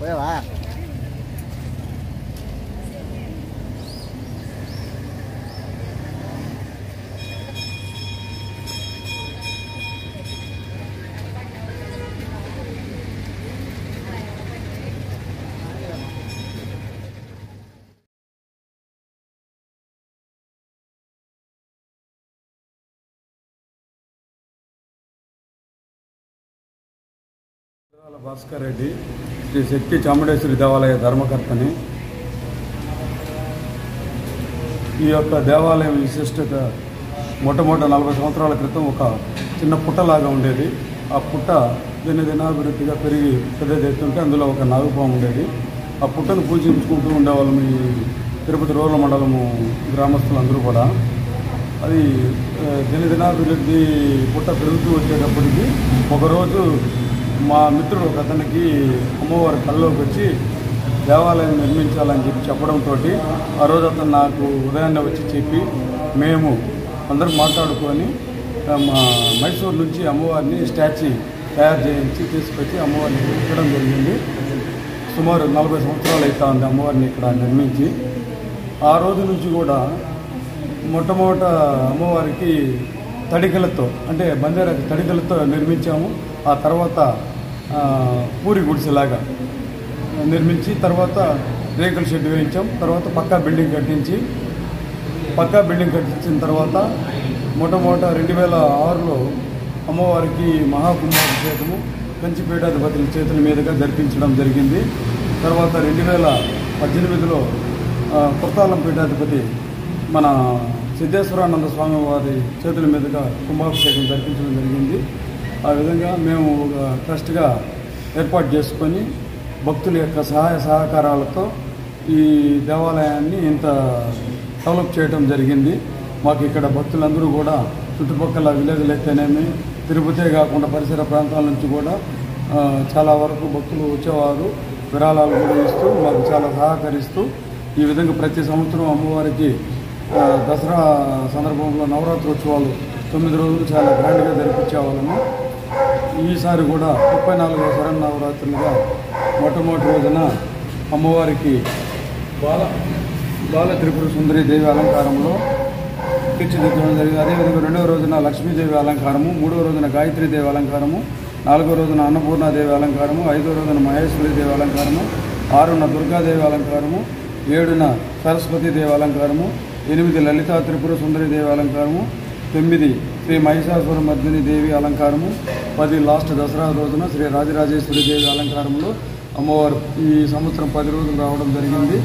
పోయావా? భాస్కర్ రెడ్డి శ్రీ శక్తి చాముండేశ్వరి దేవాలయ ధర్మకర్తని. ఈ యొక్క దేవాలయం విశిష్టత మొట్టమొదటి 40 సంవత్సరాల క్రితం ఒక చిన్న పుట్టలాగా ఉండేది. ఆ పుట్ట దినదినాభివృద్ధిగా పెరిగి పెద్దదెత్తుంటే అందులో ఒక నాగుపాము ఉండేది. ఆ పుట్టను పూజించుకుంటూ ఉండేవాళ్ళం ఈ తిరుపతి రూరల్ మండలము గ్రామస్తులందరూ కూడా. అది దినదినాభివృద్ధి పుట్ట పెరుగుతూ వచ్చేటప్పటికి ఒకరోజు మా మిత్రుడు ఒక అతనికి అమ్మవారి కల్లోకి వచ్చి దేవాలయం నిర్మించాలని చెప్పడంతో ఆ రోజు అతను నాకు ఉదయాన్నే వచ్చి చెప్పి మేము అందరూ మాట్లాడుకొని మైసూరు నుంచి అమ్మవారిని స్టాచ్యూ తయారు చేయించి తీసుకొచ్చి అమ్మవారిని పెట్టడం జరిగింది. సుమారు 40 సంవత్సరాలు అవుతా ఉంది అమ్మవారిని ఇక్కడ నిర్మించి. ఆ రోజు నుంచి కూడా మొట్టమొదట అమ్మవారికి తడికలతో అంటే బంజారా తడికలతో నిర్మించాము. ఆ తర్వాత పూరి గుడిసెలాగా నిర్మించి తర్వాత రేకుల షెడ్ వేయించాం. తర్వాత పక్కా బిల్డింగ్ కట్టించిన తర్వాత మొట్టమొదట 2006లో అమ్మవారికి మహాకుంభాభిషేకము కంచిపీఠాధిపతుల చేతుల మీదుగా జరిపించడం జరిగింది. తర్వాత 2018లో కొత్తాలం పీఠాధిపతి మన సిద్ధేశ్వరానంద స్వామి వారి చేతుల మీదుగా కుంభాభిషేకం జరిపించడం జరిగింది. ఆ విధంగా మేము ఒక ట్రస్ట్గా ఏర్పాటు చేసుకొని భక్తుల యొక్క సహాయ సహకారాలతో ఈ దేవాలయాన్ని ఇంత డెవలప్ చేయడం జరిగింది. మాకు ఇక్కడ భక్తులందరూ కూడా చుట్టుపక్కల విలేజ్లు అయితేనేమి తిరుపతే కాకుండా పరిసర ప్రాంతాల నుంచి కూడా చాలా వరకు భక్తులు వచ్చేవారు. విరాళాలు కూడా ఇస్తూ మాకు చాలా సహకరిస్తూ ఈ విధంగా ప్రతి సంవత్సరం అమ్మవారికి దసరా సందర్భంలో నవరాత్రోత్సవాలు 9 రోజులు చాలా గ్రాండ్గా జరిపించేవాళ్ళము. ఈసారి కూడా 34వ శరన్నవరాత్రులుగా మొట్టమొదటి రోజున అమ్మవారికి బాల త్రిపుర సుందరి దేవి అలంకారంలో తీర్చిదిద్దడం జరిగింది. అదేవిధంగా 2వ రోజున లక్ష్మీదేవి అలంకారము, 3వ రోజున గాయత్రీదేవి అలంకారము, 4వ రోజున అన్నపూర్ణాదేవి అలంకారము, 5వ రోజున మహేశ్వరీదేవి అలంకారము, 6న దుర్గాదేవి అలంకారము, 7న సరస్వతీదేవి అలంకారము, 8 లలితా త్రిపుర సుందరి దేవి అలంకారము, 9 శ్రీ మహిషాసుర మర్దిని దేవి అలంకారము, 10 లాస్ట్ దసరా రోజున శ్రీ రాజరాజేశ్వరి దేవి అలంకారంలో అమ్మవారు ఈ సంవత్సరం 10 రోజులు రావడం జరిగింది.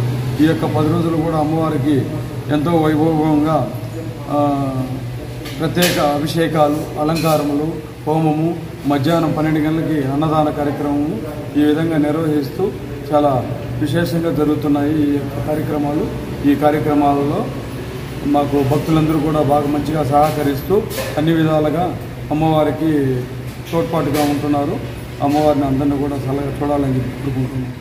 ఈ యొక్క 10 రోజులు కూడా అమ్మవారికి ఎంతో వైభవంగా ప్రత్యేక అభిషేకాలు, అలంకారములు, హోమము, మధ్యాహ్నం 12 గంటలకి అన్నదాన కార్యక్రమము ఈ విధంగా నిర్వహిస్తూ చాలా విశేషంగా జరుగుతున్నాయి ఈ కార్యక్రమాలు. ఈ కార్యక్రమాలలో మాకు భక్తులందరూ కూడా బాగా మంచిగా సహకరిస్తూ అన్ని విధాలుగా అమ్మవారికి తోడ్పాటుగా ఉంటున్నారు. అమ్మవారిని అందరినీ కూడా చూడాలని కోరుకుంటున్నాం.